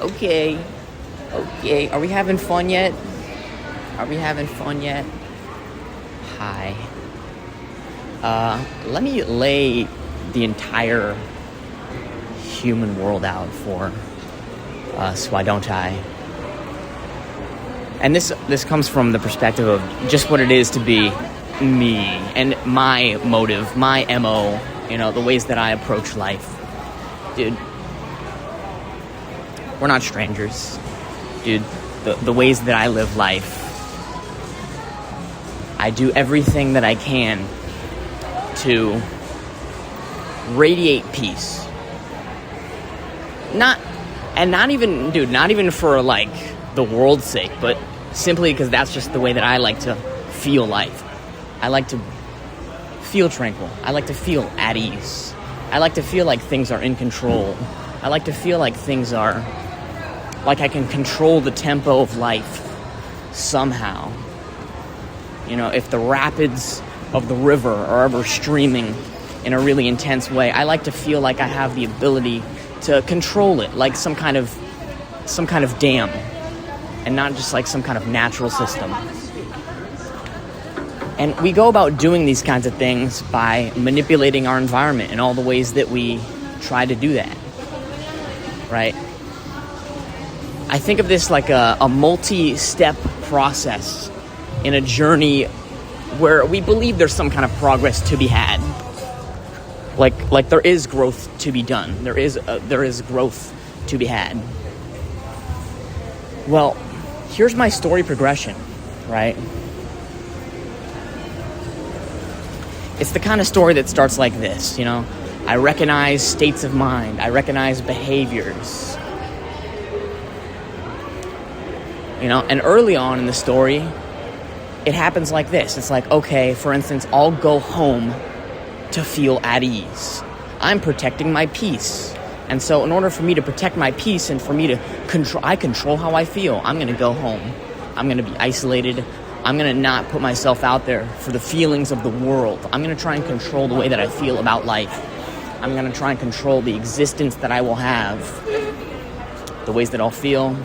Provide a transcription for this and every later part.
Okay. Okay. Are we having fun yet? Are we having fun yet? Hi. Let me lay the entire human world out for us, why don't I? And this comes from the perspective of just what it is to be me and my motive, my MO, the ways that I approach life. Dude, we're not strangers. Dude, the ways that I live life, I do everything that I can to radiate peace. Not even for like the world's sake, but simply because that's just the way that I like to feel life. I like to feel tranquil. I like to feel at ease. I like to feel like things are in control. I like to feel like things are, like I can control the tempo of life somehow. If the rapids of the river are ever streaming in a really intense way, I like to feel like I have the ability to control it, like some kind of dam, and not just like some kind of natural system. And we go about doing these kinds of things by manipulating our environment in all the ways that we try to do that, right? I think of this like a multi-step process in a journey where we believe there's some kind of progress to be had. Like there is growth to be done. There is growth to be had. Well, here's my story progression, right? It's the kind of story that starts like this, I recognize states of mind. I recognize behaviors. And early on in the story, it happens like this. It's like, okay, for instance, I'll go home to feel at ease. I'm protecting my peace. And so in order for me to protect my peace and for me to control how I feel, I'm going to go home. I'm going to be isolated. I'm going to not put myself out there for the feelings of the world. I'm going to try and control the way that I feel about life. I'm going to try and control the existence that I will have, the ways that I'll feel,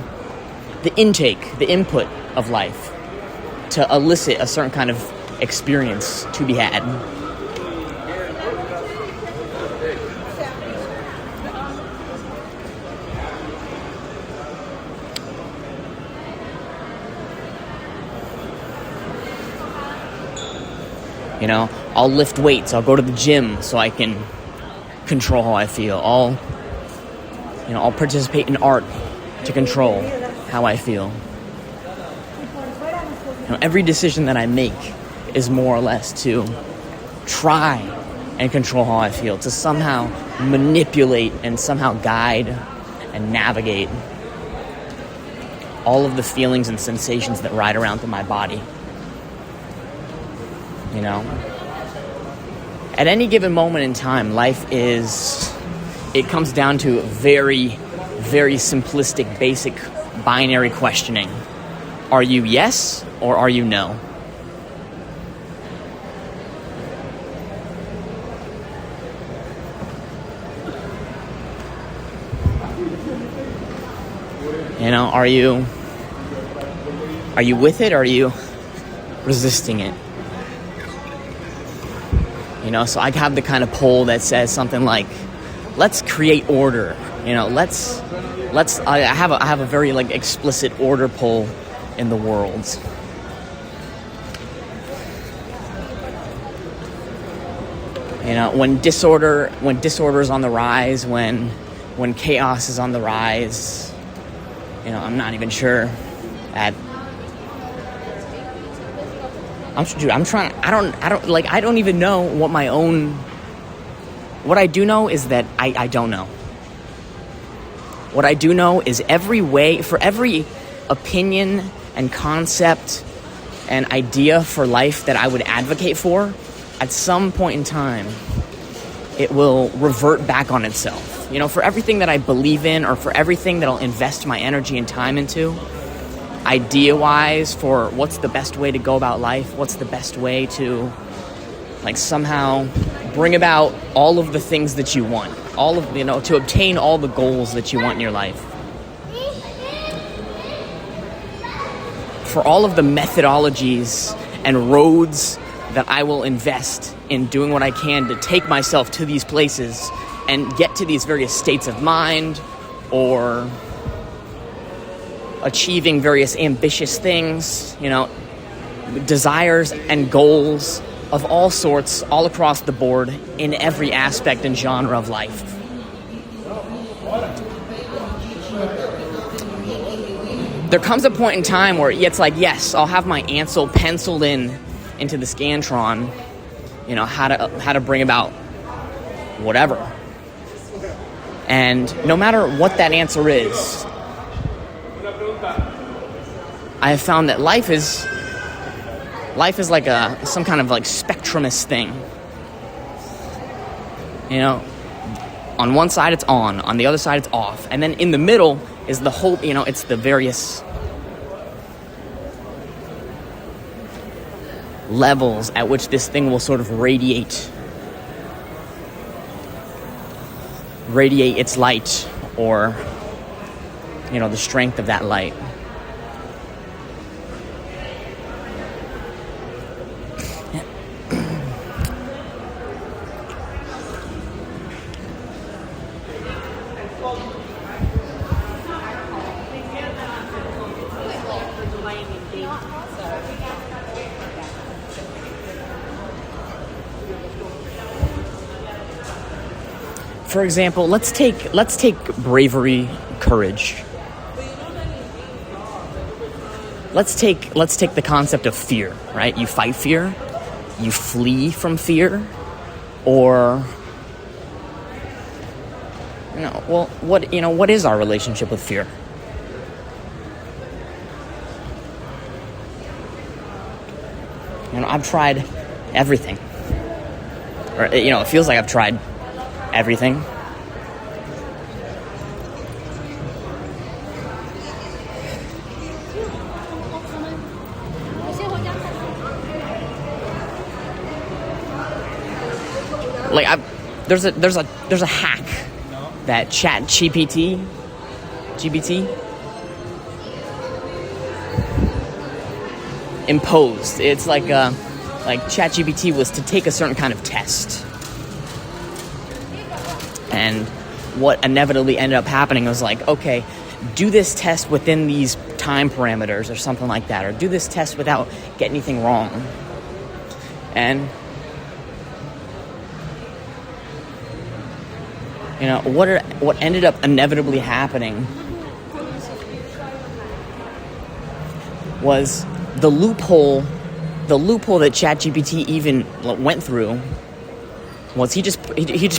the intake, the input of life to elicit a certain kind of experience to be had. I'll lift weights. I'll go to the gym so I can control how I feel. I'll participate in art to control how I feel. Every decision that I make is more or less to try and control how I feel, to somehow manipulate and somehow guide and navigate all of the feelings and sensations that ride around through my body. At any given moment in time, it comes down to very, very simplistic, basic, binary questioning. Are you yes or are you no? Are you with it or are you resisting it? So I have the kind of poll that says something like, let's create order. I have a very like explicit order poll in the world. When disorder is on the rise, when chaos is on the rise, I'm not even sure that I don't even know what I do know is that I don't know. What I do know is for every opinion and concept and idea for life that I would advocate for, at some point in time, it will revert back on itself. For everything that I believe in or for everything that I'll invest my energy and time into, idea-wise, for what's the best way to go about life, what's the best way to somehow bring about all of the things that you want, to obtain all the goals that you want in your life. for all of the methodologies and roads that I will invest in doing what I can to take myself to these places and get to these various states of mind, or achieving various ambitious things, desires and goals of all sorts, all across the board, in every aspect and genre of life. There comes a point in time where it's like, yes, I'll have my answer penciled into the Scantron, how to bring about whatever. And no matter what that answer is, I have found that life is like some kind of like spectrumist thing. On one side it's on the other side it's off, and then in the middle is the whole, it's the various levels at which this thing will sort of radiate its light, or the strength of that light. For example, let's take bravery, courage. Let's take the concept of fear, right? You fight fear, you flee from fear, or what is our relationship with fear? I've tried everything. Or it feels like I've tried everything. Like there's a hack that GPT imposed. It's like ChatGPT was to take a certain kind of test. And what inevitably ended up happening was like, okay, do this test within these time parameters or something like that, or do this test without getting anything wrong. And what ended up inevitably happening was the loophole that ChatGPT even went through was he just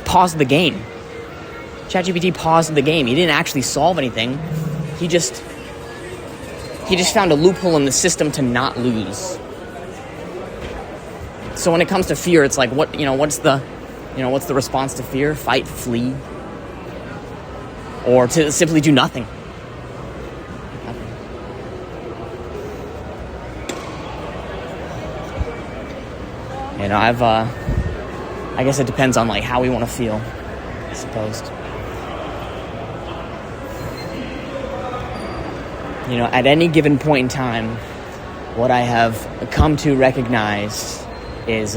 paused the game. ChatGPT paused the game. He didn't actually solve anything. He just found a loophole in the system to not lose. So when it comes to fear, it's like what's the response to fear? Fight, flee, or to simply do nothing. I guess it depends on how we want to feel, I suppose. At any given point in time, what I have come to recognize is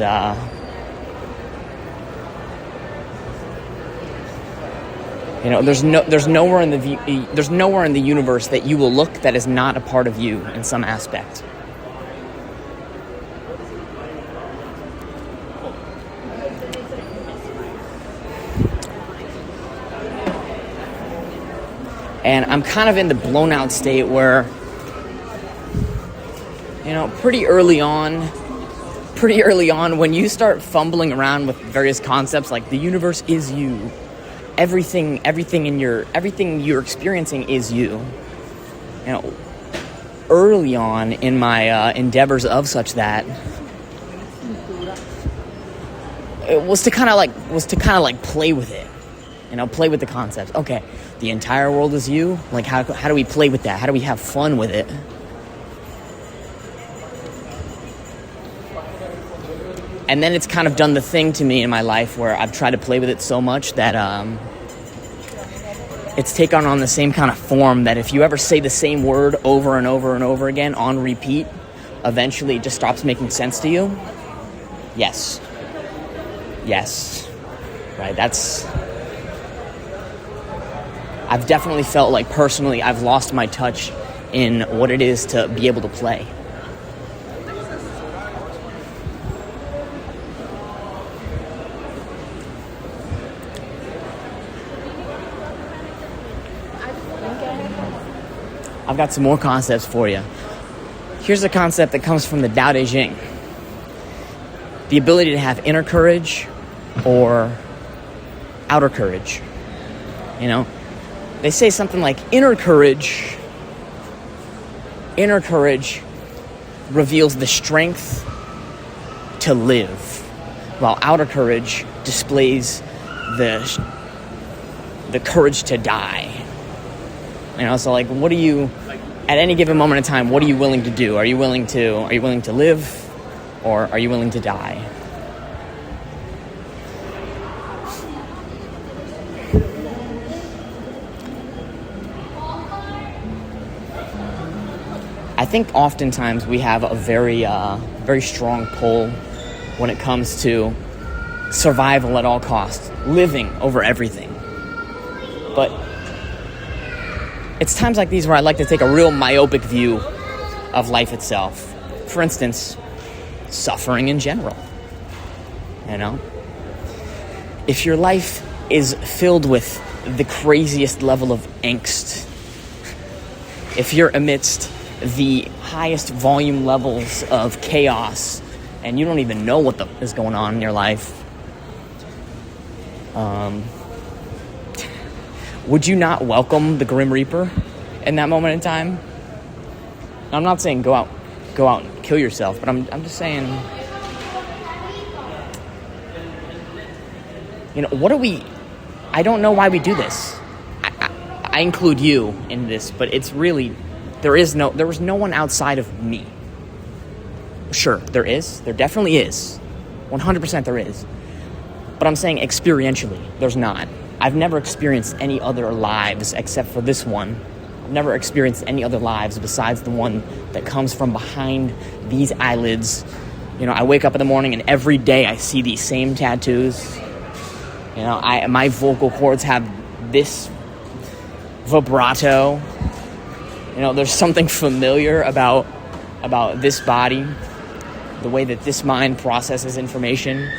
there's nowhere in the universe that you will look that is not a part of you in some aspect. And I'm kind of in the blown out state where, pretty early on, when you start fumbling around with various concepts like the universe is you, everything you're experiencing is you. Early on in my endeavors of such that, it was to kind of play with it. Play with the concepts. Okay, the entire world is you. How do we play with that? How do we have fun with it? And then it's kind of done the thing to me in my life where I've tried to play with it so much that it's taken on the same kind of form that if you ever say the same word over and over and over again on repeat, eventually it just stops making sense to you. Yes. Right, I've definitely felt like personally I've lost my touch in what it is to be able to play. I've got some more concepts for you. Here's a concept that comes from the Tao Te Ching. The ability to have inner courage or outer courage. You know, they say something like inner courage reveals the strength to live, while outer courage displays the courage to die. You know, so like, what are you, at any given moment in time, what are you willing to do? Are you willing to live, or are you willing to die? I think oftentimes we have a very strong pull when it comes to survival at all costs, living over everything. But it's times like these where I like to take a real myopic view of life itself. For instance, suffering in general. You know? If your life is filled with the craziest level of angst, if you're amidst the highest volume levels of chaos and you don't even know what is going on in your life, would you not welcome the Grim Reaper in that moment in time? I'm not saying go out and kill yourself, but I'm just saying, you know, I don't know why we do this. I include you in this, but it's really, there was no one outside of me. Sure, there definitely is. 100% there is. But I'm saying experientially, there's not. I've never experienced any other lives except for this one. I've never experienced any other lives besides the one that comes from behind these eyelids. You know, I wake up in the morning and every day I see these same tattoos. You know, my vocal cords have this vibrato. You know, there's something familiar about this body, the way that this mind processes information.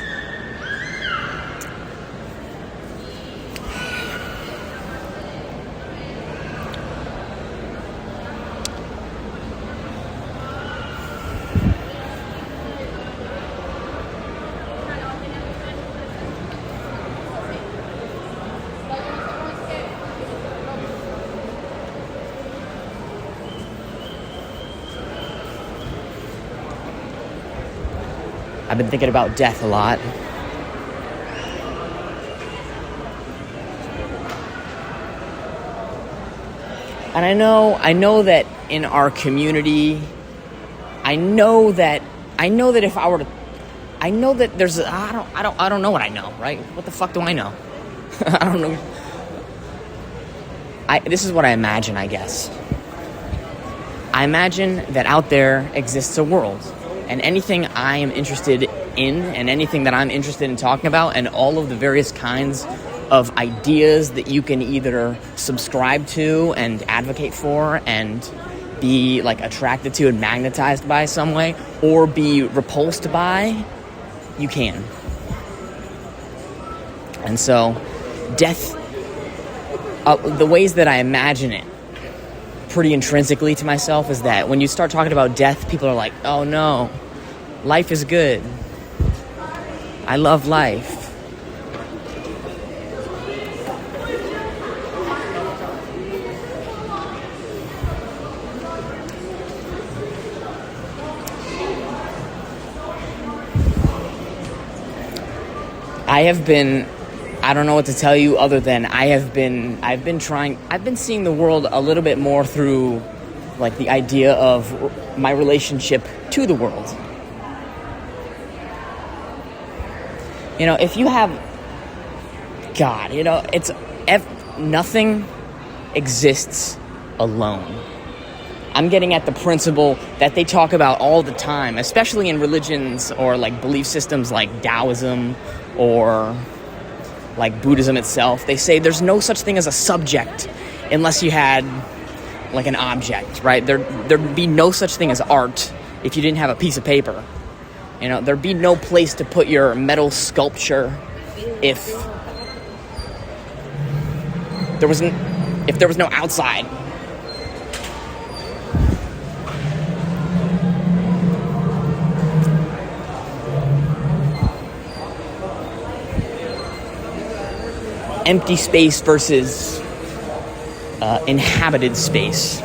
I've been thinking about death a lot. And I know that in our community, I know that if I were to, I know that there's, I don't know what I know, right? What the fuck do I know? I don't know. This is what I imagine, I guess. I imagine that out there exists a world. And anything I am interested in, and anything that I'm interested in talking about, and all of the various kinds of ideas that you can either subscribe to and advocate for and be like attracted to and magnetized by some way, or be repulsed by, you can. And so, death, the ways that I imagine it, pretty intrinsically to myself, is that when you start talking about death, people are like, oh no, life is good. I love life. I don't know what to tell you other than I've been seeing the world a little bit more through like the idea of my relationship to the world. You know, if you have God, you know, it's nothing exists alone. I'm getting at the principle that they talk about all the time, especially in religions or like belief systems like Taoism or like Buddhism itself. They say there's no such thing as a subject unless you had like an object, right? There'd be no such thing as art if you didn't have a piece of paper. You know, there'd be no place to put your metal sculpture if there was no outside. Empty space versus inhabited space.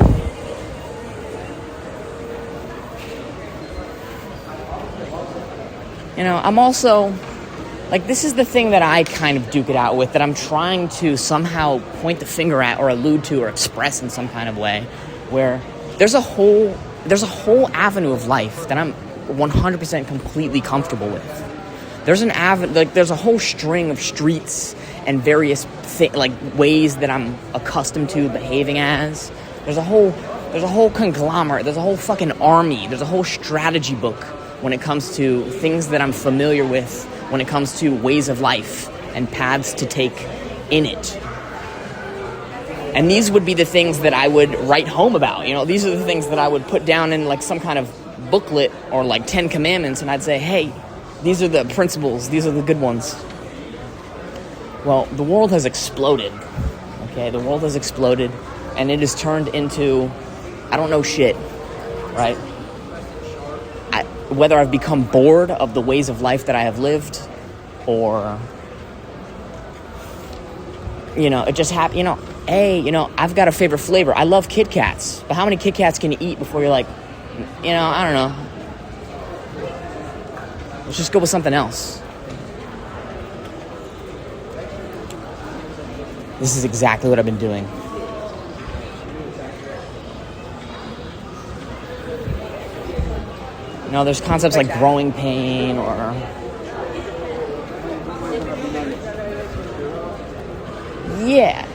You know, I'm also, like, this is the thing that I kind of duke it out with, that I'm trying to somehow point the finger at or allude to or express in some kind of way, where there's a whole avenue of life that I'm 100% completely comfortable with. There's a whole string of streets and various ways that I'm accustomed to behaving as. There's a whole conglomerate. There's a whole fucking army. There's a whole strategy book when it comes to things that I'm familiar with, when it comes to ways of life and paths to take in it. And these would be the things that I would write home about. You know, these are the things that I would put down in like some kind of booklet or like 10 Commandments, and I'd say, hey, these are the principles. These are the good ones. Well, the world has exploded. Okay, the world has exploded, and it has turned into, I don't know shit, right? Whether I've become bored of the ways of life that I have lived, or, you know, it just happened, you know, hey, you know, I've got a favorite flavor. I love Kit Kats, but how many Kit Kats can you eat before you're like, you know, I don't know. Let's just go with something else. This is exactly what I've been doing. You know, there's concepts like growing pain or yeah.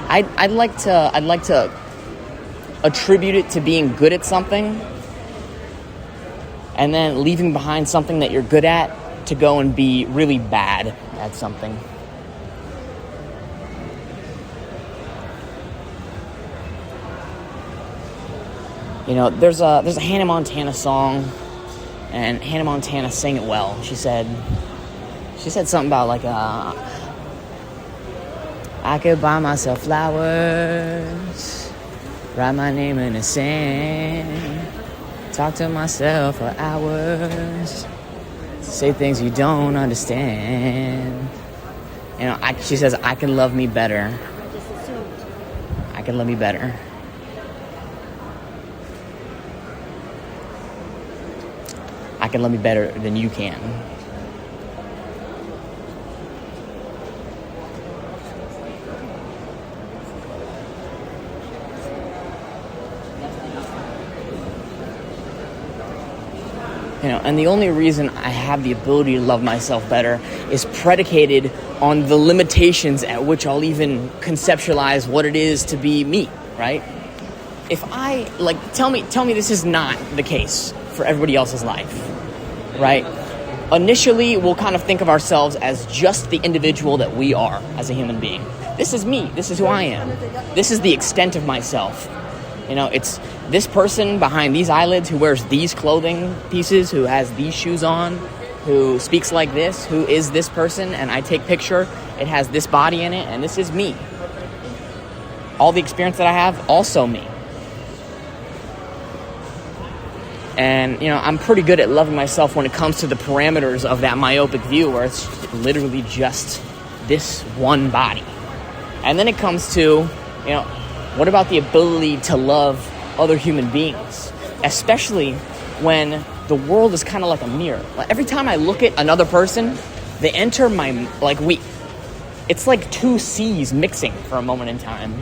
I'd like to attribute it to being good at something and then leaving behind something that you're good at to go and be really bad at something. You know, there's a Hannah Montana song, and Hannah Montana sang it well. She said something about like I could buy myself flowers, write my name in the sand, talk to myself for hours, say things you don't understand. You know, she says, I can love me better. I can love me better. I can love me better than you can. You know, and the only reason I have the ability to love myself better is predicated on the limitations at which I'll even conceptualize what it is to be me, right? If I, tell me this is not the case for everybody else's life, right? Initially, we'll kind of think of ourselves as just the individual that we are as a human being. This is me. This is who I am. This is the extent of myself. You know, it's this person behind these eyelids who wears these clothing pieces, who has these shoes on, who speaks like this, who is this person, and I take picture, it has this body in it, and this is me. All the experience that I have, also me. And, you know, I'm pretty good at loving myself when it comes to the parameters of that myopic view where it's literally just this one body. And then it comes to, you know, what about the ability to love other human beings? Especially when the world is kind of like a mirror. Like every time I look at another person, they enter my, it's like two seas mixing for a moment in time.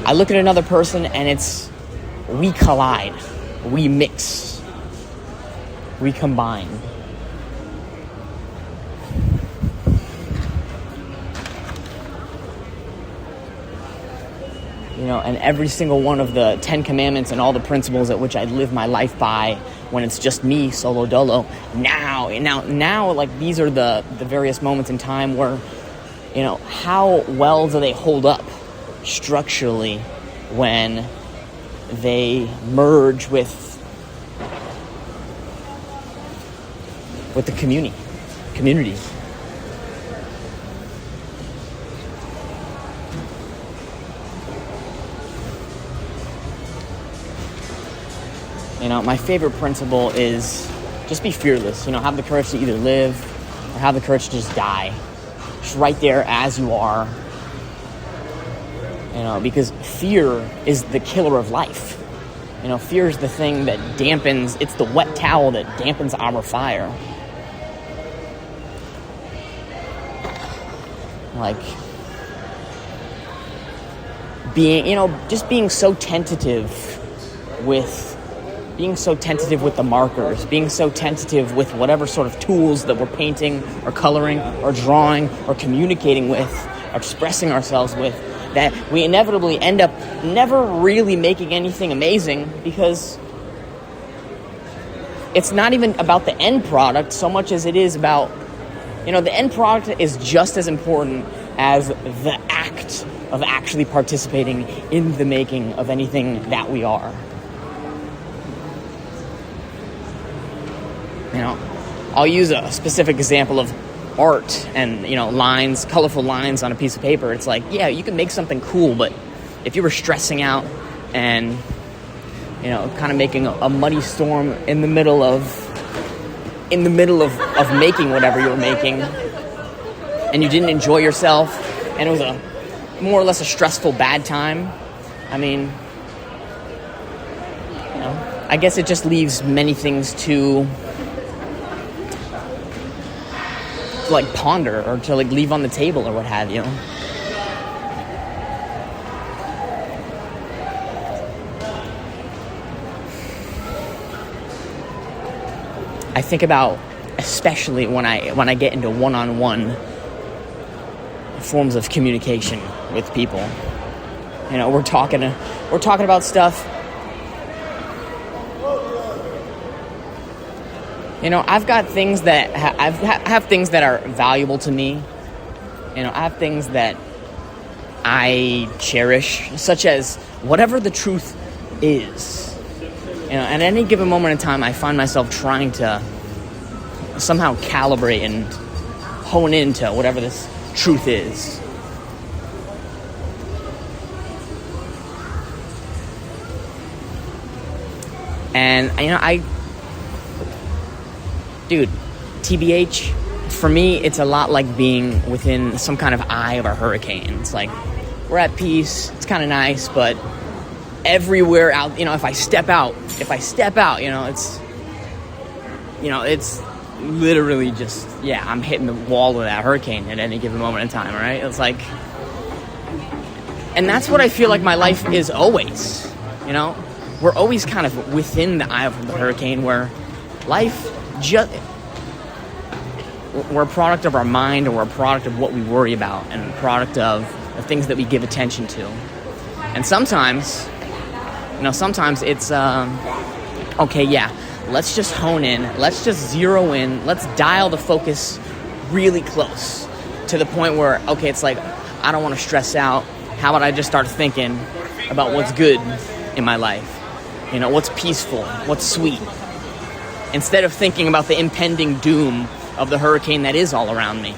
I look at another person and we collide, we mix, we combine. and every single one of the 10 commandments and all the principles at which I live my life by when it's just me, solo dolo. Now, like, these are the various moments in time where, how well do they hold up structurally when they merge with the community. My favorite principle is just be fearless. Have the courage to either live or have the courage to just die. Just right there as you are. Because fear is the killer of life. Fear is the thing that dampens, it's the wet towel that dampens our fire. Like, being so tentative with the markers, being so tentative with whatever sort of tools that we're painting or coloring or drawing or communicating with or expressing ourselves with, that we inevitably end up never really making anything amazing, because it's not even about the end product so much as it is about, the end product is just as important as the act of actually participating in the making of anything that we are. I'll use a specific example of art and, lines, colorful lines on a piece of paper. It's like, yeah, you can make something cool, but if you were stressing out and, kind of making a muddy storm in the middle of making whatever you were making, and you didn't enjoy yourself, and it was a more or less a stressful bad time, I guess it just leaves many things to like ponder or to like leave on the table or what have you. I think about, especially when I get into one-on-one forms of communication with people. We're talking about stuff. I've got things that I have things that are valuable to me. I have things that I cherish, such as whatever the truth is. At any given moment in time, I find myself trying to somehow calibrate and hone into whatever this truth is. And, TBH, for me, it's a lot like being within some kind of eye of a hurricane. It's like, we're at peace, it's kind of nice, but everywhere out, if I step out, it's literally just, I'm hitting the wall of that hurricane at any given moment in time, right? It's like, and that's what I feel like my life is always, We're always kind of within the eye of the hurricane, where life we're a product of our mind, or we're a product of what we worry about, and a product of the things that we give attention to. And sometimes it's, let's just hone in, let's just zero in, let's dial the focus really close to the point where, it's like, I don't want to stress out. How about I just start thinking about what's good in my life? What's peaceful, what's sweet, instead of thinking about the impending doom of the hurricane that is all around me.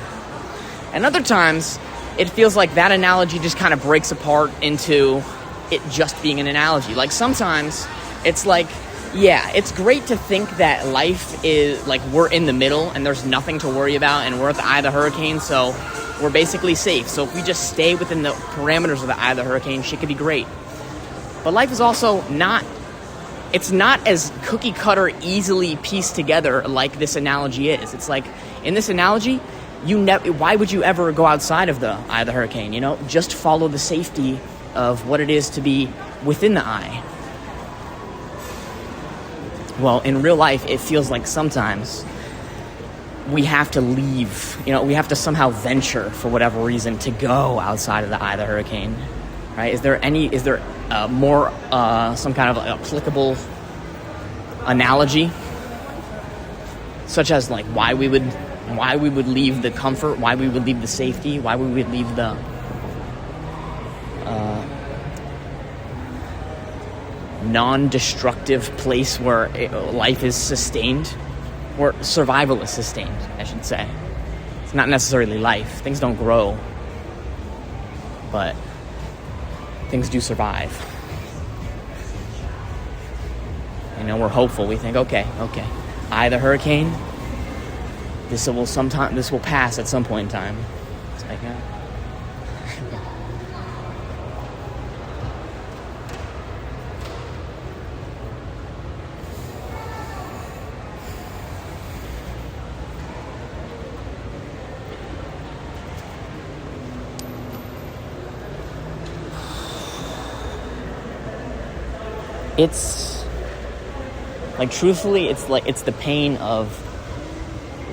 And other times, it feels like that analogy just kind of breaks apart into it just being an analogy. Like, sometimes it's like, it's great to think that life is like we're in the middle and there's nothing to worry about and we're at the eye of the hurricane, so we're basically safe. So if we just stay within the parameters of the eye of the hurricane, shit could be great. But life is also not, it's not as cookie cutter, easily pieced together like this analogy is. It's like, in this analogy, why would you ever go outside of the eye of the hurricane? Just follow the safety of what it is to be within the eye. Well, in real life, it feels like sometimes we have to leave, we have to somehow venture for whatever reason to go outside of the eye of the hurricane. right? Is there more some kind of applicable analogy, such as like why we would leave the comfort, why we would leave the safety, why we would leave the non-destructive place where life is sustained, or survival is sustained, I should say. It's not necessarily life. Things don't grow, but things do survive. We're hopeful. We think, okay, the hurricane, this will pass at some point in time. It's like, it's like, truthfully, it's the pain of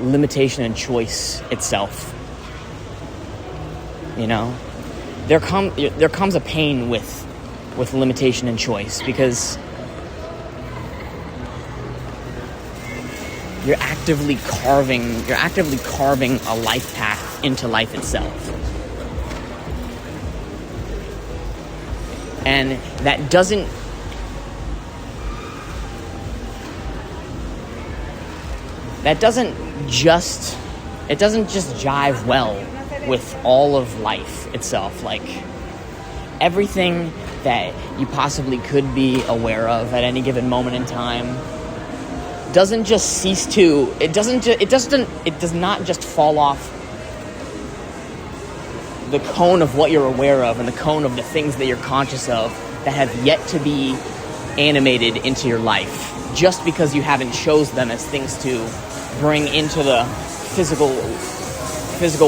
limitation and choice itself. There comes a pain with limitation and choice, because you're actively carving a life path into life itself. And that doesn't just jive well with all of life itself. Like, everything that you possibly could be aware of at any given moment in time does not just fall off the cone of what you're aware of and the cone of the things that you're conscious of that have yet to be animated into your life, just because you haven't chose them as things to bring into the physical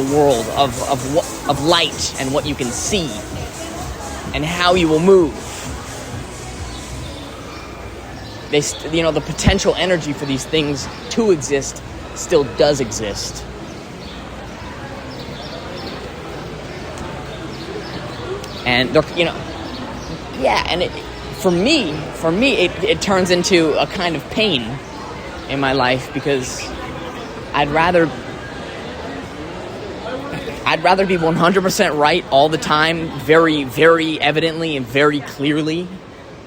world of light and what you can see and how you will move. The potential energy for these things to exist still does exist. And for me, it turns into a kind of pain in my life, because I'd rather be 100% right all the time, very, very evidently and very clearly,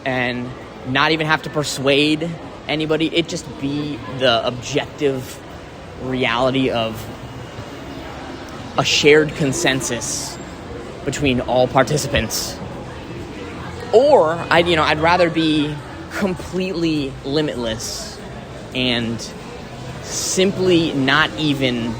and not even have to persuade anybody. It just be the objective reality of a shared consensus between all participants. Or I'd rather be completely limitless and simply not even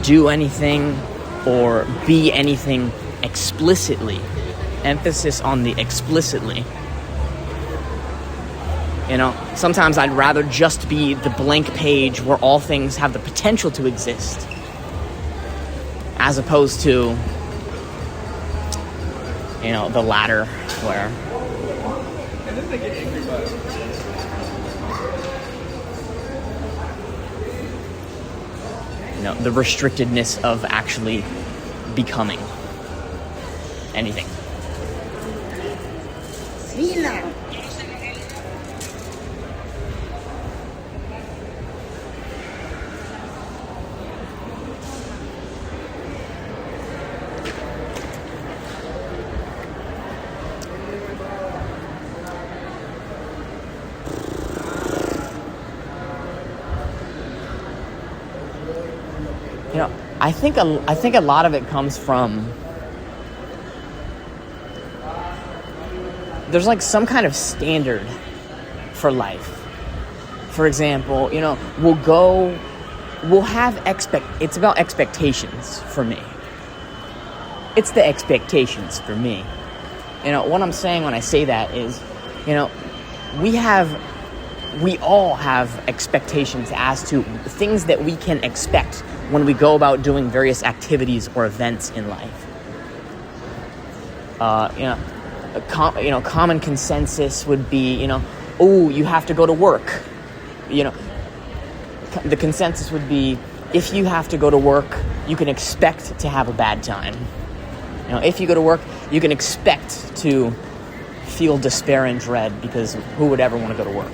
do anything or be anything explicitly. Emphasis on the explicitly. Sometimes I'd rather just be the blank page where all things have the potential to exist, as opposed to, the latter, where and then they get angry about it. The restrictedness of actually becoming anything. I think a lot of it comes from, there's like some kind of standard for life. For example, it's about expectations for me. It's the expectations for me. What I'm saying when I say that is, we all have expectations as to things that we can expect when we go about doing various activities or events in life. Common consensus would be, you have to go to work. the consensus would be, if you have to go to work, you can expect to have a bad time. If you go to work, you can expect to feel despair and dread, because who would ever want to go to work?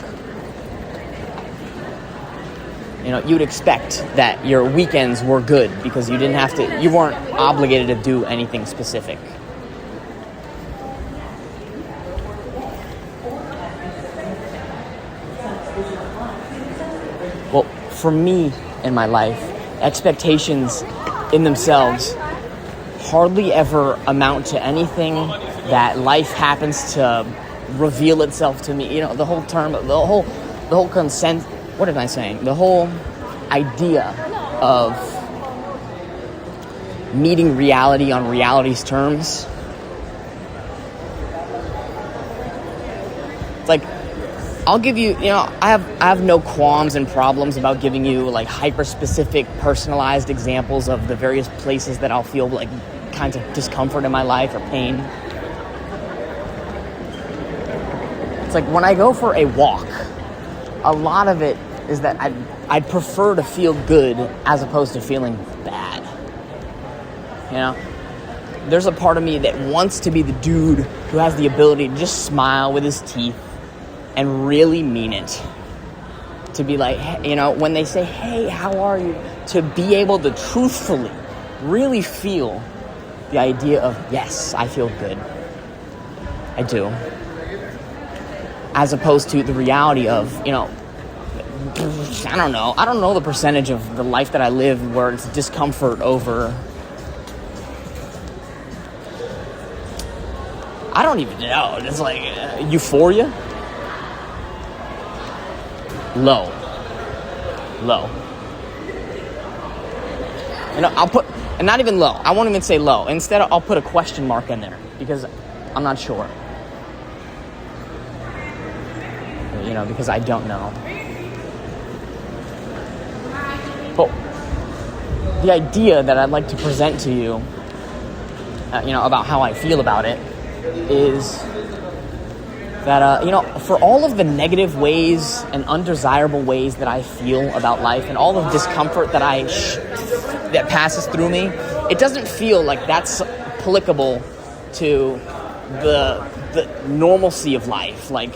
You'd expect that your weekends were good because you weren't obligated to do anything specific. Well, for me in my life, expectations in themselves hardly ever amount to anything that life happens to reveal itself to me. The whole consent. What am I saying? The whole idea of meeting reality on reality's terms. It's like, I'll give you, I have no qualms and problems about giving you like hyper-specific, personalized examples of the various places that I'll feel like kinds of discomfort in my life or pain. It's like when I go for a walk, a lot of it is that I'd prefer to feel good as opposed to feeling bad. There's a part of me that wants to be the dude who has the ability to just smile with his teeth and really mean it. To be like, when they say, hey, how are you? To be able to truthfully really feel the idea of, yes, I feel good. I do. As opposed to the reality of, I don't know the percentage of the life that I live where it's discomfort over, I don't even know. It's like euphoria. Low. I'll put, and not even low. I won't even say low. Instead, I'll put a question mark in there because I'm not sure. Because I don't know. But the idea that I'd like to present to you, about how I feel about it, is that, for all of the negative ways and undesirable ways that I feel about life and all of discomfort that that passes through me, it doesn't feel like that's applicable to the normalcy of life. Like,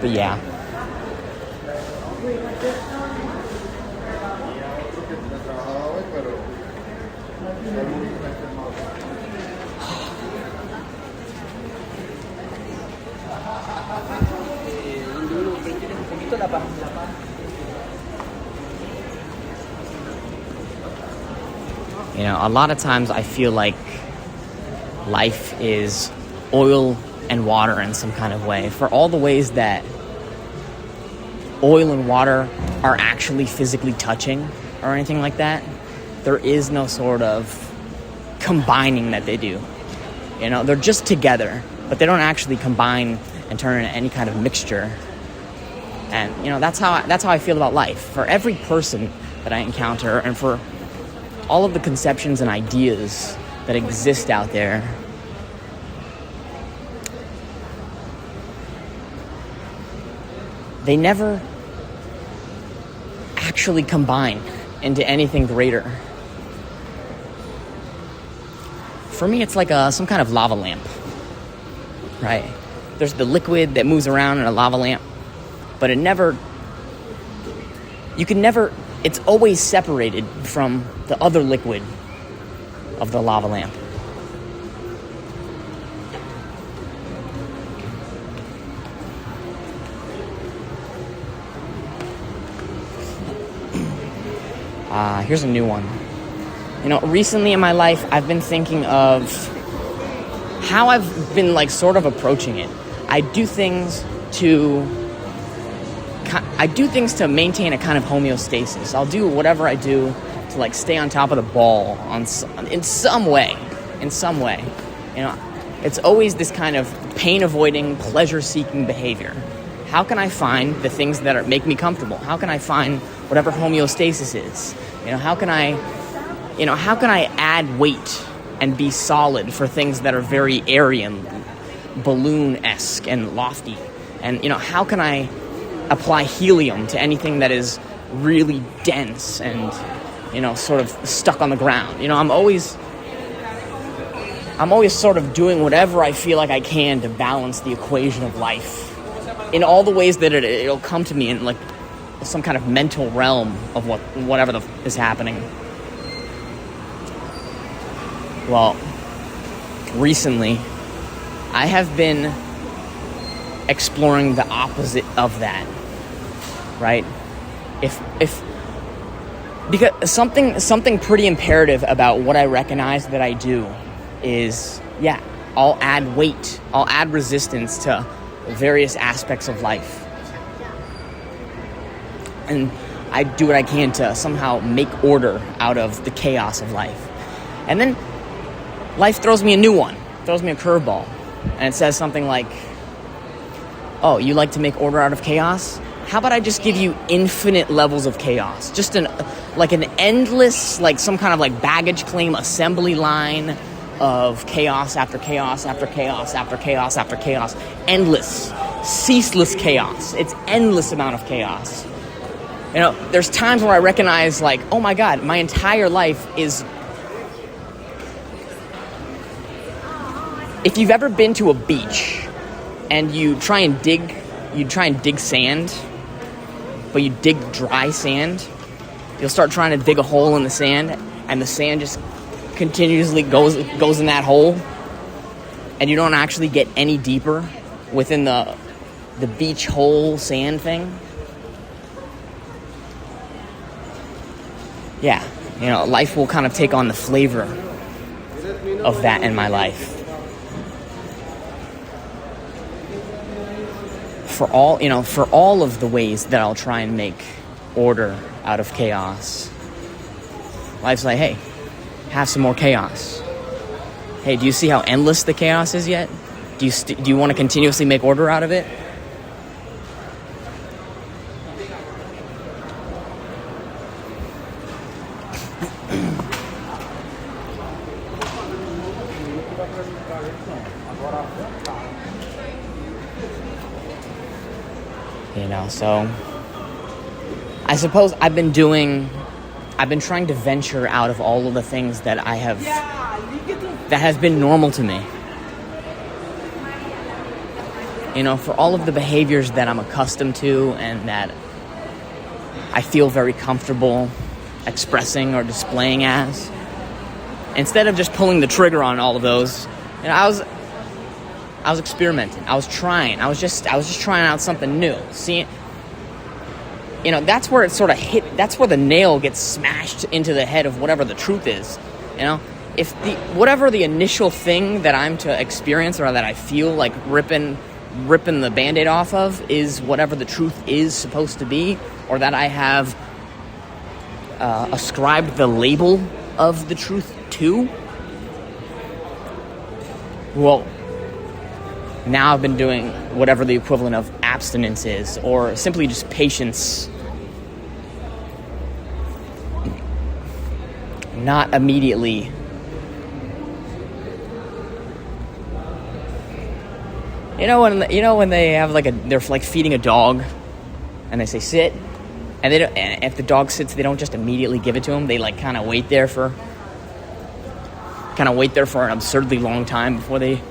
but yeah. A lot of times I feel like life is oil and water in some kind of way. For all the ways that oil and water are actually physically touching or anything like that, there is no sort of combining that they do. They're just together, but they don't actually combine and turn into any kind of mixture. And that's how I feel about life. For every person that I encounter, and for all of the conceptions and ideas that exist out there, they never actually combine into anything greater. For me, it's like some kind of lava lamp, right? There's the liquid that moves around in a lava lamp, but it's always separated from the other liquid of the lava lamp. Here's a new one. Recently in my life, I've been thinking of how I've been sort of approaching it. I do things to maintain a kind of homeostasis. I'll do whatever I do to stay on top of the ball in some way. It's always this kind of pain-avoiding, pleasure-seeking behavior. how can I find the things that make me comfortable? How can I find whatever homeostasis is? How can I add weight and be solid for things that are very airy and balloon-esque and lofty? And, how can I apply helium to anything that is really dense and, sort of stuck on the ground? I'm always sort of doing whatever I feel like I can to balance the equation of life in all the ways that it'll come to me in like some kind of mental realm of whatever is happening. Well, recently, I have been exploring the opposite of that, right? Because something pretty imperative about what I recognize that I do is, I'll add weight, I'll add resistance to various aspects of life. And I do what I can to somehow make order out of the chaos of life. And then life throws me a new one, throws me a curveball. And it says something like, oh, you like to make order out of chaos? How about I just give you infinite levels of chaos? Just an endless, like some kind of like baggage claim assembly line of chaos after chaos after chaos after chaos after chaos. Endless, ceaseless chaos. It's endless amount of chaos. There's times where I recognize like, oh my God, my entire life is... If you've ever been to a beach and you try and dig sand, but you dig dry sand, you'll start trying to dig a hole in the sand, and the sand just continuously goes in that hole, and you don't actually get any deeper within the beach hole sand thing. Yeah, life will kind of take on the flavor of that in my life. For all of the ways that I'll try and make order out of chaos, life's like, hey, have some more chaos. Hey, do you see how endless the chaos is yet? Do you want to continuously make order out of it? So I suppose I've been trying to venture out of all of the things that has been normal to me. For all of the behaviors that I'm accustomed to and that I feel very comfortable expressing or displaying as, instead of just pulling the trigger on all of those, I was experimenting. I was trying. I was just trying out something new. See, that's where it sort of hit. That's where the nail gets smashed into the head of whatever the truth is. If whatever the initial thing that I'm to experience or that I feel like ripping the Band-Aid off of is whatever the truth is supposed to be, or that I have ascribed the label of the truth to, well, now I've been doing whatever the equivalent of abstinence is, or simply just patience. Not immediately when they have they're like feeding a dog and they say sit, and and if the dog sits, they don't just immediately give it to him. They kind of wait there for an absurdly long time before they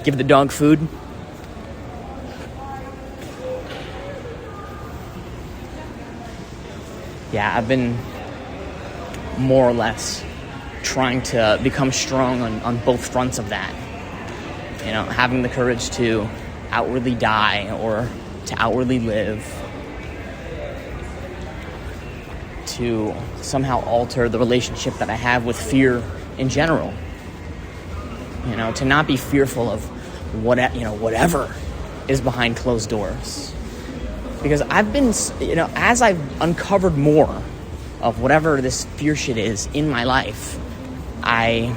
give the dog food. Yeah, I've been more or less trying to become strong on both fronts of that. Having the courage to outwardly die or to outwardly live, to somehow alter the relationship that I have with fear in general. To not be fearful of whatever is behind closed doors. Because I've been, as I've uncovered more of whatever this fear shit is in my life, I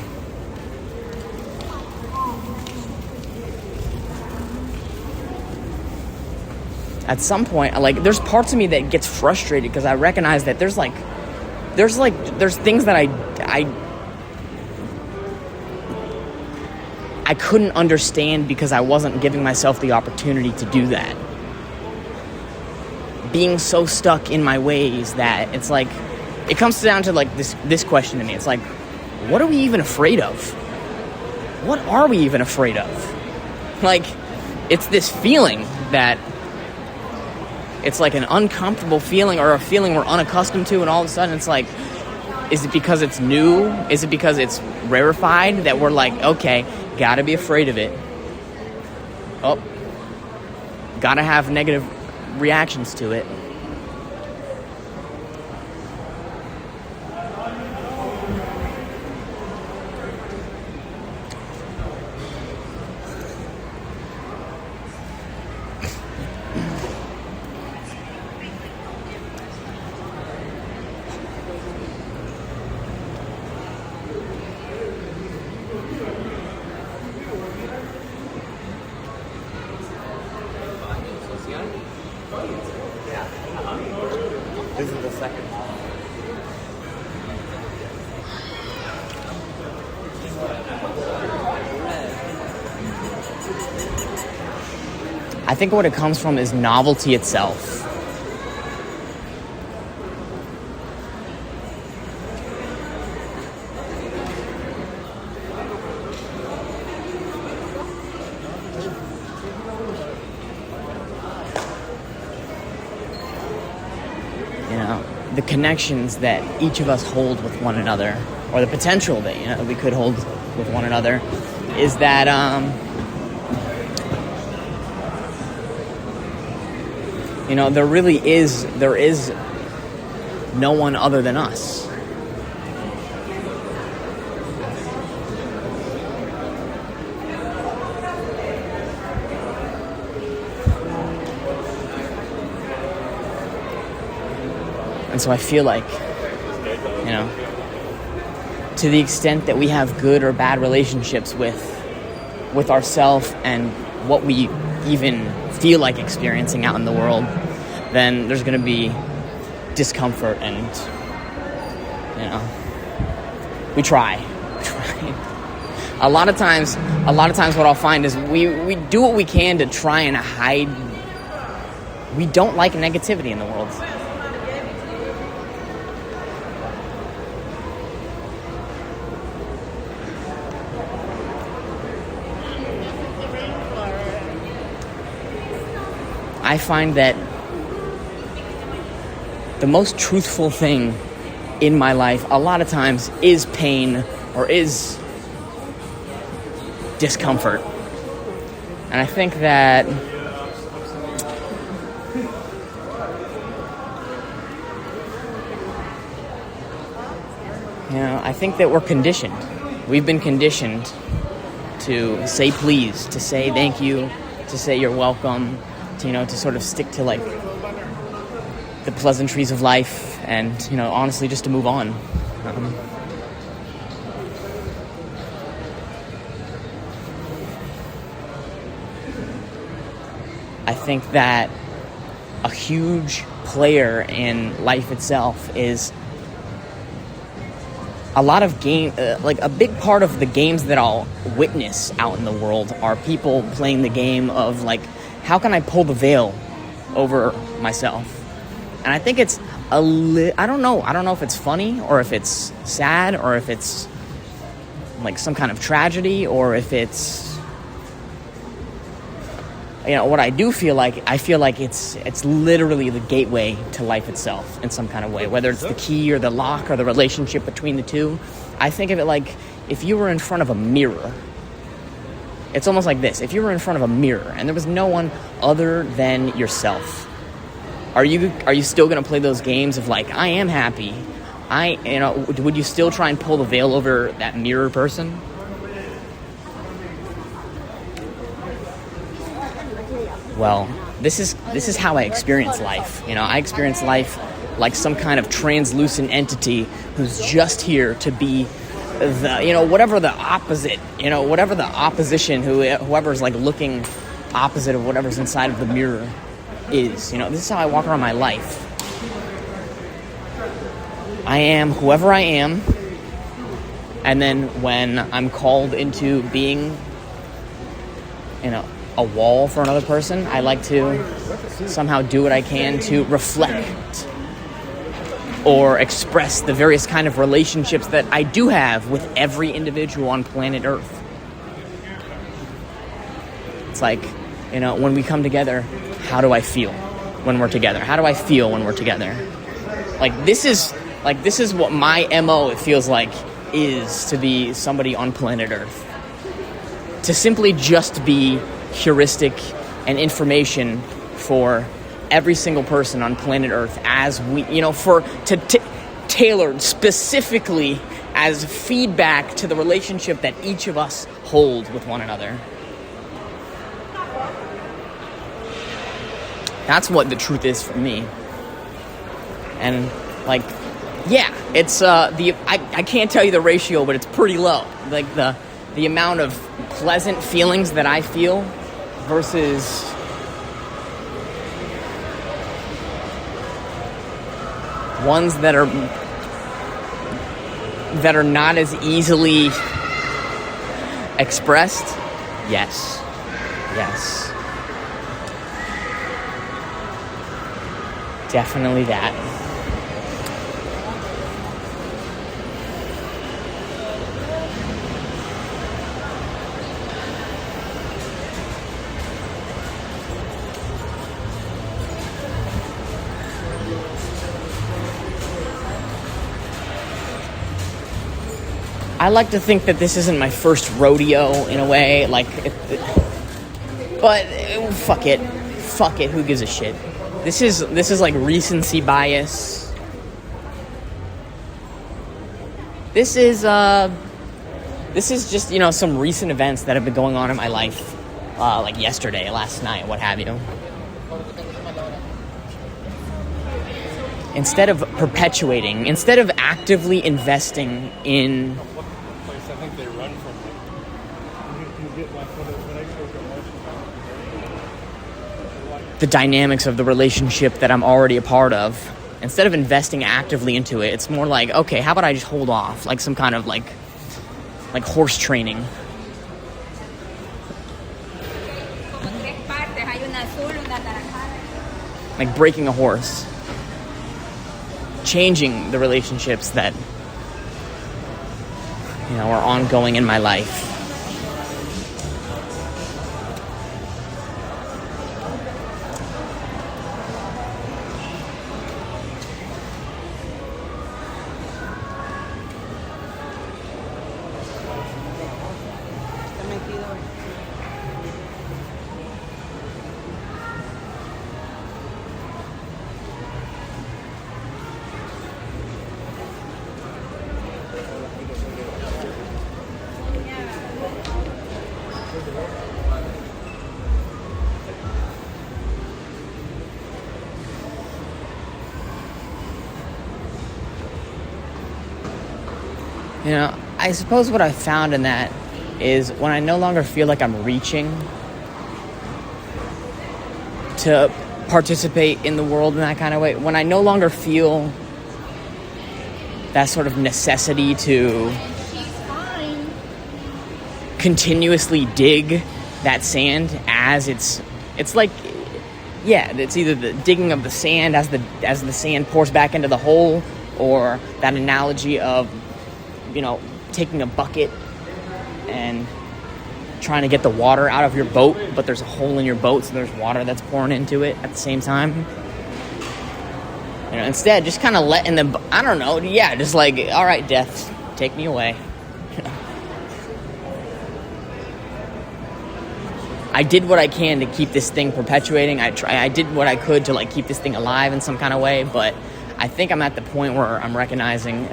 at some point, like, there's parts of me that gets frustrated because I recognize that there's things that I couldn't understand because I wasn't giving myself the opportunity to do that. Being so stuck in my ways that it's like, it comes down to like this question to me. It's like, what are we even afraid of? What are we even afraid of? Like, it's this feeling that it's like an uncomfortable feeling or a feeling we're unaccustomed to, and all of a sudden it's like, is it because it's new? Is it because it's rarefied that we're like, okay, gotta be afraid of it? Oh, gotta have negative reactions to it. This is the second. I think what it comes from is novelty itself. The connections that each of us hold with one another, or the potential that we could hold with one another, is that there is no one other than us. And so I feel like, to the extent that we have good or bad relationships with ourselves and what we even feel like experiencing out in the world, then there's going to be discomfort, and we try. A lot of times what I'll find is we do what we can to try and hide. We don't like negativity in the world. I find that the most truthful thing in my life a lot of times is pain or is discomfort. And I think that we're conditioned. We've been conditioned to say please, to say thank you, to say you're welcome, to sort of stick to like the pleasantries of life, and honestly just to move on. I think that a huge player in life itself is a lot of a big part of the games that I'll witness out in the world are people playing the game of like, how can I pull the veil over myself? And I think it's I don't know if it's funny or if it's sad or if it's like some kind of tragedy or if it's what I do feel like. I feel like it's literally the gateway to life itself in some kind of way, whether it's the key or the lock or the relationship between the two. I think of it like if you were in front of a mirror. It's almost like this. If you were in front of a mirror and there was no one other than yourself, are you still going to play those games of like, I am happy? Would you still try and pull the veil over that mirror person? Well, this is how I experience life. I experience life like some kind of translucent entity who's just here to be whatever the opposition, whoever's like looking opposite of whatever's inside of the mirror. is. This is how I walk around my life. I am whoever I am, and then when I'm called into being, a wall for another person, I like to somehow do what I can to reflect or express the various kind of relationships that I do have with every individual on planet Earth. It's like, when we come together, how do I feel when we're together? How do I feel when we're together? This is what my MO, it feels like, is to be somebody on planet Earth. To simply just be heuristic and information for every single person on planet Earth, as we, tailored specifically as feedback to the relationship that each of us hold with one another. That's what the truth is for me. And it's I can't tell you the ratio, but it's pretty low. The amount of pleasant feelings that I feel versus ones that are not as easily expressed. Yes. Definitely that. I like to think that this isn't my first rodeo in a way, but fuck it, who gives a shit? This is like recency bias. This is just, some recent events that have been going on in my life, like yesterday, last night, what have you. Instead of perpetuating, instead of actively investing in I think they run from the dynamics of the relationship that I'm already a part of, instead of investing actively into it, it's more like, okay, how about I just hold off, like some kind of like horse training. Like breaking a horse. Changing the relationships that are ongoing in my life. I suppose what I found in that is when I no longer feel like I'm reaching to participate in the world in that kind of way, when I no longer feel that sort of necessity to continuously dig that sand as it's like, it's either the digging of the sand as the sand pours back into the hole, or that analogy of taking a bucket and trying to get the water out of your boat, but there's a hole in your boat, so there's water that's pouring into it at the same time. Instead, just kind of letting them, I don't know, just like, all right, death, take me away. I did what I can to keep this thing perpetuating. I did what I could to keep this thing alive in some kind of way, but I think I'm at the point where I'm recognizing,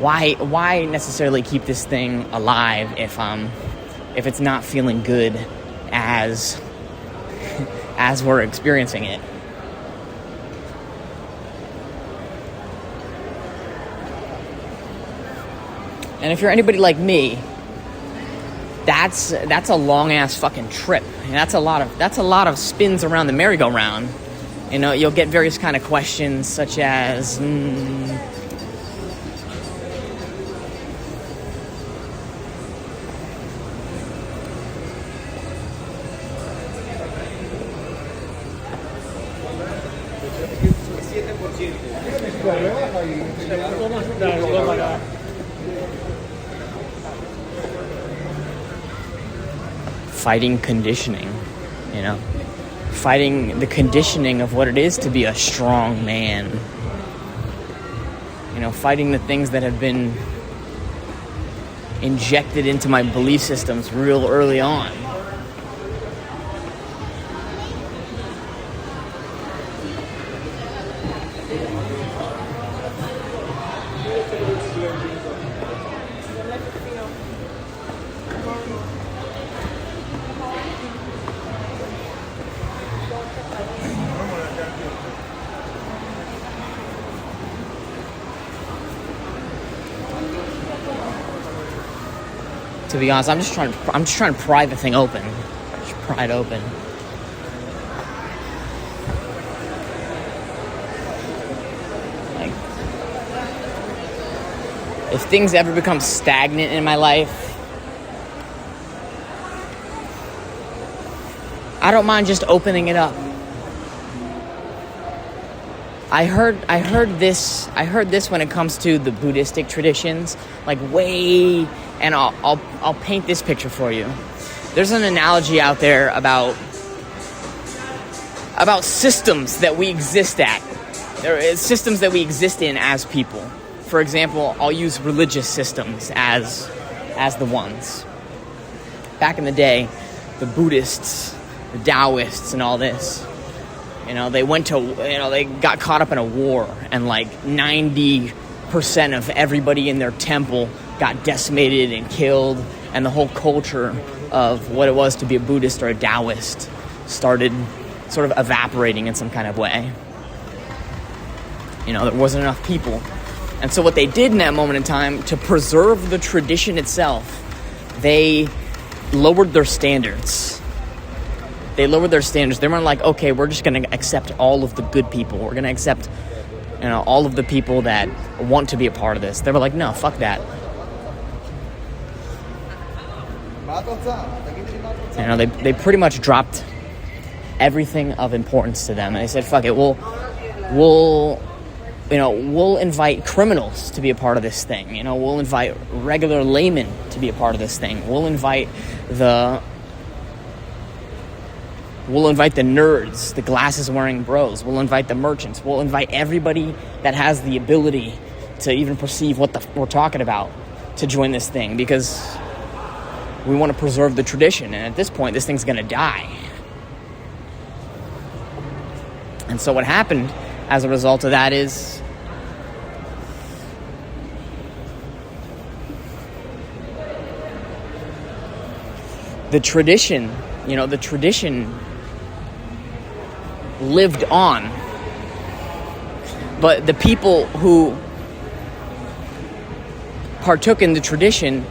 why necessarily keep this thing alive if it's not feeling good as we're experiencing it? And if you're anybody like me, that's a long ass fucking trip. And that's a lot of spins around the merry-go-round. You know, you'll get various kind of questions such as fighting conditioning, you know, fighting the conditioning of what it is to be a strong man, you know, fighting the things that have been injected into my belief systems real early on. To be honest, I'm just trying to pry the thing open. Just pry it open. Like, if things ever become stagnant in my life, I don't mind just opening it up. I heard this when it comes to the Buddhistic traditions, like way. And I'll paint this picture for you. There's an analogy out there about systems that we exist at. There is systems that we exist in as people. For example, I'll use religious systems as the ones. Back in the day, the Buddhists, the Taoists, and all this, you know, they got caught up in a war, and like 90% of everybody in their temple got decimated and killed, and the whole culture of what it was to be a Buddhist or a Taoist started sort of evaporating in some kind of way. You know, there wasn't enough people. And so what they did in that moment in time, to preserve the tradition itself, they lowered their standards. They weren't like, okay, we're just going to accept all of the good people. We're going to accept, you know, all of the people that want to be a part of this. They were like, no, fuck that. You know, they pretty much dropped everything of importance to them, and they said, "Fuck it, we'll invite criminals to be a part of this thing. You know, we'll invite regular laymen to be a part of this thing. We'll invite the nerds, the glasses-wearing bros. We'll invite the merchants. We'll invite everybody that has the ability to even perceive what we're talking about to join this thing, because we want to preserve the tradition, and at this point, this thing's going to die." And so what happened as a result of that is the tradition lived on. But the people who partook in the tradition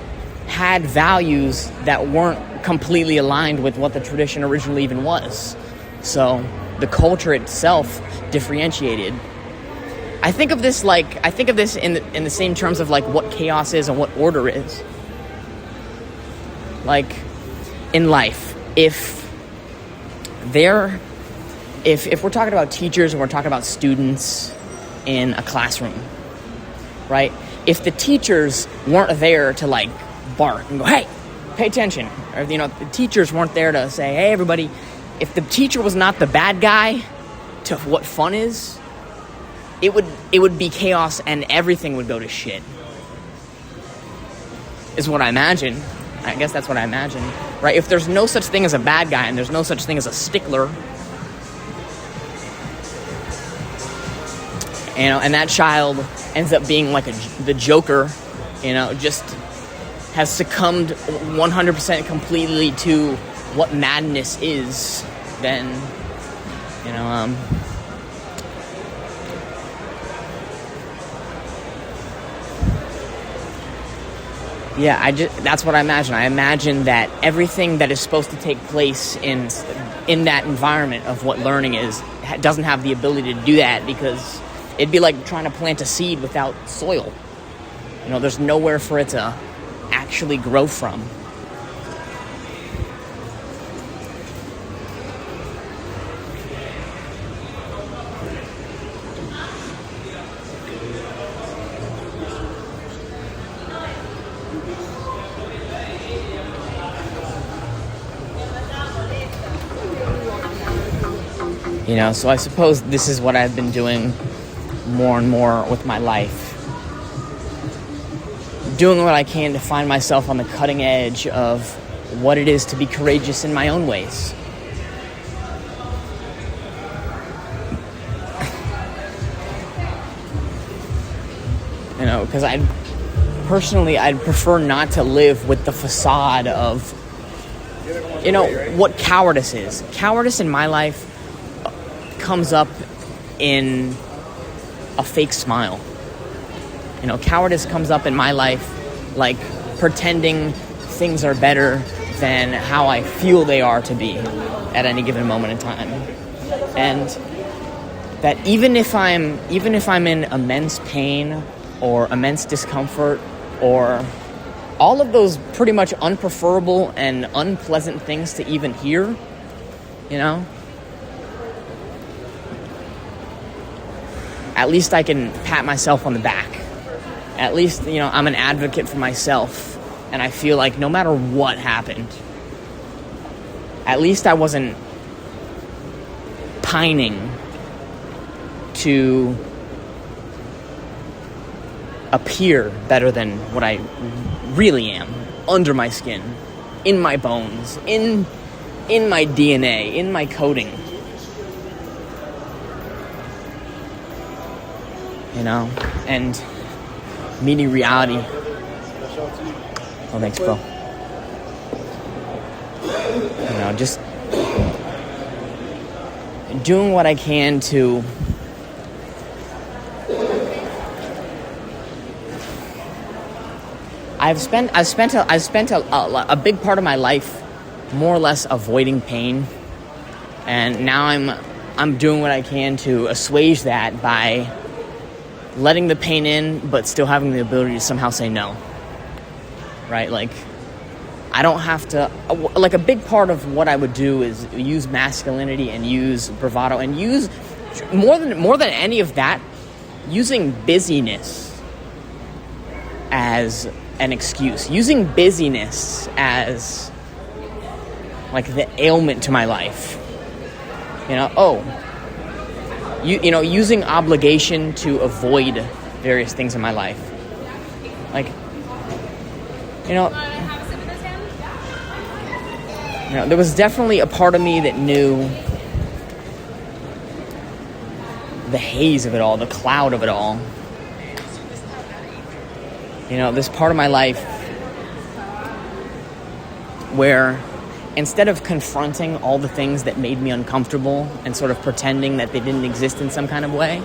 had values that weren't completely aligned with what the tradition originally even was. So the culture itself differentiated. I think of this in the same terms of like what chaos is and what order is. Like in life, if we're talking about teachers and we're talking about students in a classroom, right? If the teachers weren't there to like bark and go, "Hey, pay attention," or you know, the teachers weren't there to say, "Hey, everybody," if the teacher was not the bad guy to what fun is, it would be chaos and everything would go to shit. Is what I imagine. I guess that's what I imagine, right? If there's no such thing as a bad guy and there's no such thing as a stickler, you know, and that child ends up being like the Joker, you know, just has succumbed 100% completely to what madness is, then, you know, Yeah, that's what I imagine. I imagine that everything that is supposed to take place in that environment of what learning is doesn't have the ability to do that, because it'd be like trying to plant a seed without soil. There's nowhere for it to actually grow from. So I suppose this is what I've been doing more and more with my life. Doing what I can to find myself on the cutting edge of what it is to be courageous in my own ways. Because I'd prefer not to live with the facade of, what cowardice is. Cowardice in my life comes up in a fake smile. Cowardice comes up in my life like pretending things are better than how I feel they are to be at any given moment in time. And that even if I'm in immense pain or immense discomfort or all of those pretty much unpreferable and unpleasant things to even hear, at least I can pat myself on the back. At least, I'm an advocate for myself, and I feel like no matter what happened, at least I wasn't pining to appear better than what I really am, under my skin, in my bones, in my DNA, in my coding. And meeting reality. Oh, thanks, bro. Just doing what I can to I've spent a big part of my life more or less avoiding pain, and now I'm doing what I can to assuage that by letting the pain in, but still having the ability to somehow say no. Right? Like, I don't have to... Like, a big part of what I would do is use masculinity and use bravado and use... More than any of that, using busyness as an excuse. Using busyness as, like, the ailment to my life. Using obligation to avoid various things in my life. Like, there was definitely a part of me that knew the haze of it all, the cloud of it all. This part of my life where instead of confronting all the things that made me uncomfortable and sort of pretending that they didn't exist in some kind of way,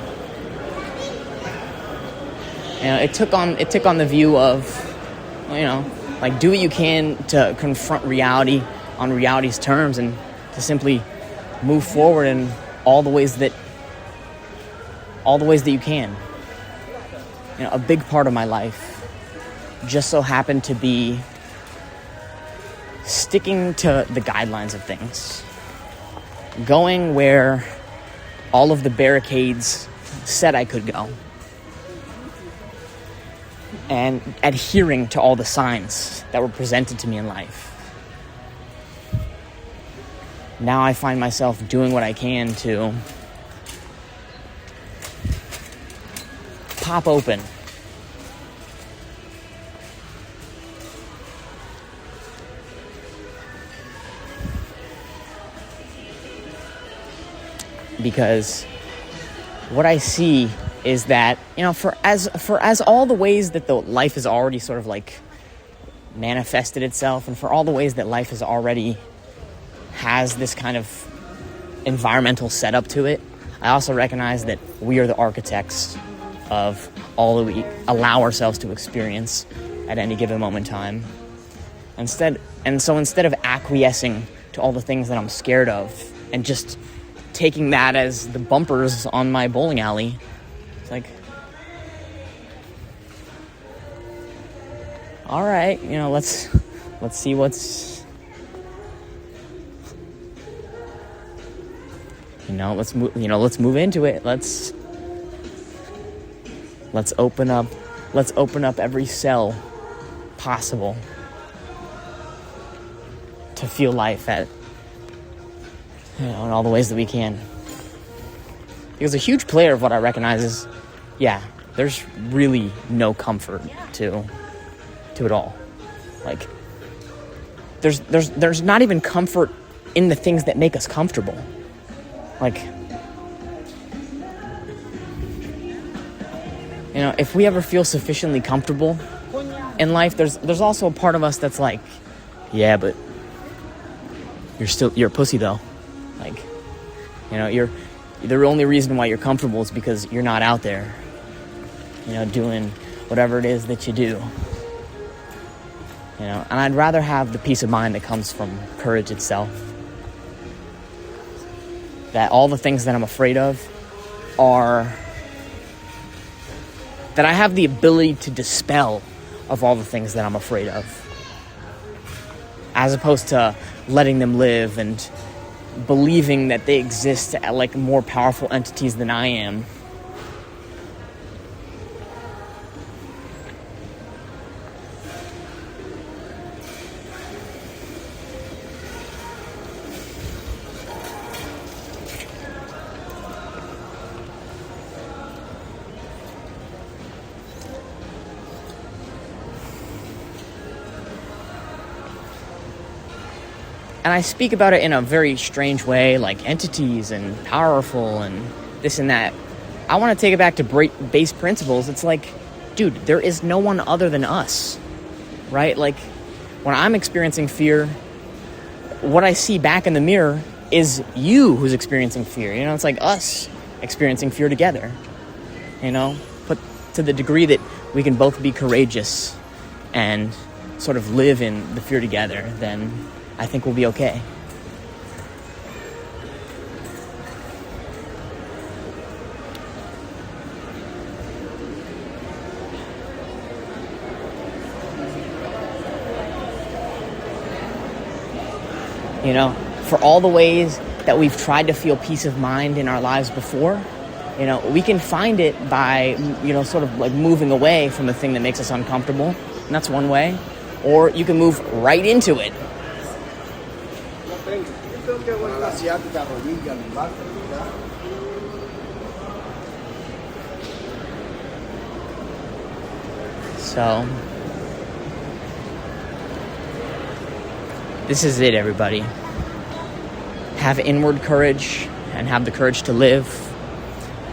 it took on the view of, like, do what you can to confront reality on reality's terms and to simply move forward in all the ways that you can. A big part of my life just so happened to be sticking to the guidelines of things, going where all of the barricades said I could go, and adhering to all the signs that were presented to me in life. Now I find myself doing what I can to pop open because what I see is that, for as all the ways that the life has already sort of like manifested itself, and for all the ways that life has this kind of environmental setup to it, I also recognize that we are the architects of all that we allow ourselves to experience at any given moment in time. Instead of acquiescing to all the things that I'm scared of and just taking that as the bumpers on my bowling alley, it's like, all right, let's see what's, let's move into it. Let's open up every cell possible to feel life at, in all the ways that we can. Because a huge player of what I recognize is, there's really no comfort to it all. Like, there's not even comfort in the things that make us comfortable. Like, if we ever feel sufficiently comfortable in life, there's also a part of us that's like, yeah, but you're a pussy though. Like, you're the only reason why you're comfortable is because you're not out there, doing whatever it is that you do. And I'd rather have the peace of mind that comes from courage itself. That all the things that I'm afraid of are, that I have the ability to dispel of all the things that I'm afraid of, as opposed to letting them live and believing that they exist like more powerful entities than I am. And I speak about it in a very strange way, like entities and powerful and this and that. I want to take it back to base principles. It's like, dude, there is no one other than us, right? Like, when I'm experiencing fear, what I see back in the mirror is you who's experiencing fear. It's like us experiencing fear together, but to the degree that we can both be courageous and sort of live in the fear together, then I think we'll be okay. For all the ways that we've tried to feel peace of mind in our lives before, we can find it by, sort of like moving away from the thing that makes us uncomfortable. And that's one way. Or you can move right into it. So, this is it, everybody. Have inward courage and have the courage to live,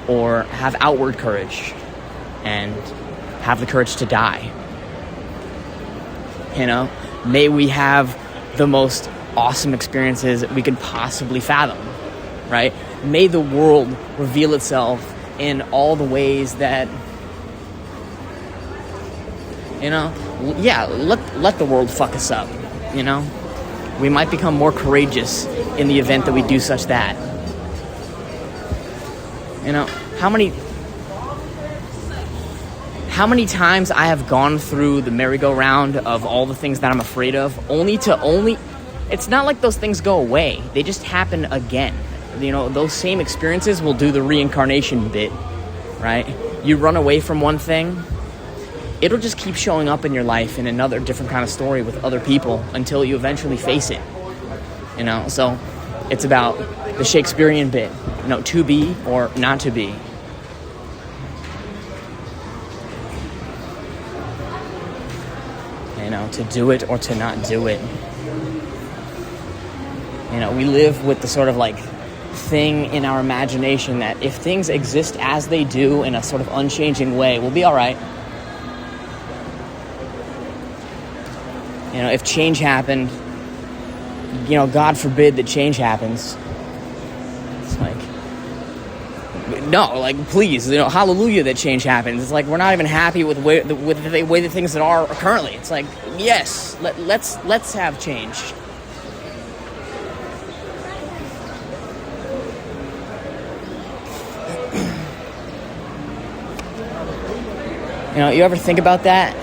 or have outward courage and have the courage to die. May we have the most awesome experiences we could possibly fathom, right? May the world reveal itself in all the ways that, let the world fuck us up, We might become more courageous in the event that we do such that. How many times I have gone through the merry-go-round of all the things that I'm afraid of, it's not like those things go away. They just happen again. Those same experiences will do the reincarnation bit, right? You run away from one thing, it'll just keep showing up in your life in another different kind of story with other people until you eventually face it. So it's about the Shakespearean bit, to be or not to be. To do it or to not do it. We live with the sort of like thing in our imagination that if things exist as they do in a sort of unchanging way, we'll be all right. If change happened, God forbid that change happens. It's like, No, like, please, hallelujah that change happens. It's like we're not even happy with the way the things that are currently. It's like, yes, let's have change. You ever think about that?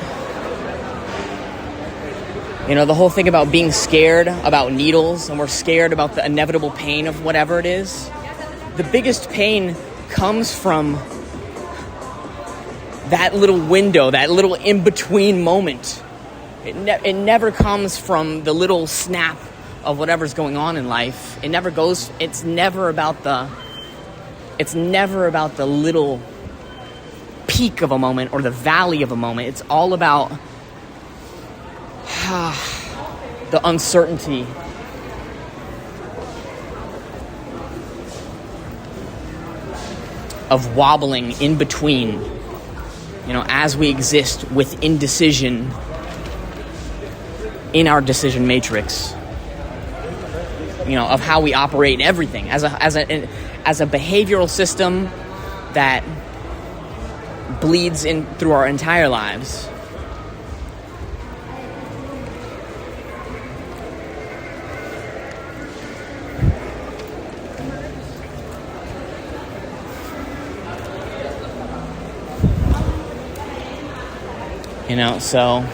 The whole thing about being scared about needles, and we're scared about the inevitable pain of whatever it is. The biggest pain comes from that little window, that little in-between moment. It never comes from the little snap of whatever's going on in life. It's never about the little peak of a moment or the valley of a moment. It's all about the uncertainty of wobbling in between, as we exist with indecision in our decision matrix, of how we operate in everything as a behavioral system that bleeds in through our entire lives. So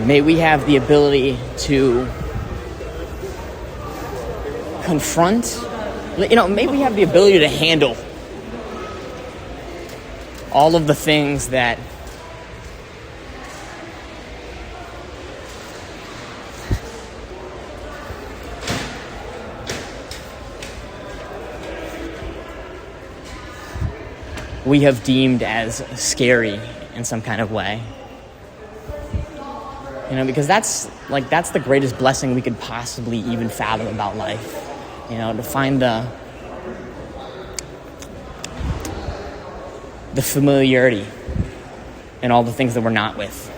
may we have the ability to confront, may we have the ability to handle all of the things that we have deemed as scary in some kind of way. Because that's the greatest blessing we could possibly even fathom about life. To find the familiarity in all the things that we're not with.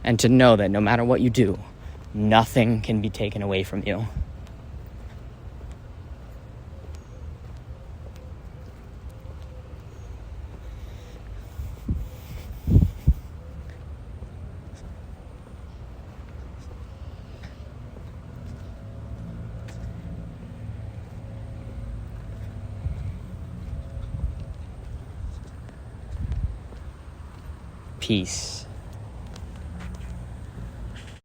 And to know that no matter what you do, nothing can be taken away from you. Peace.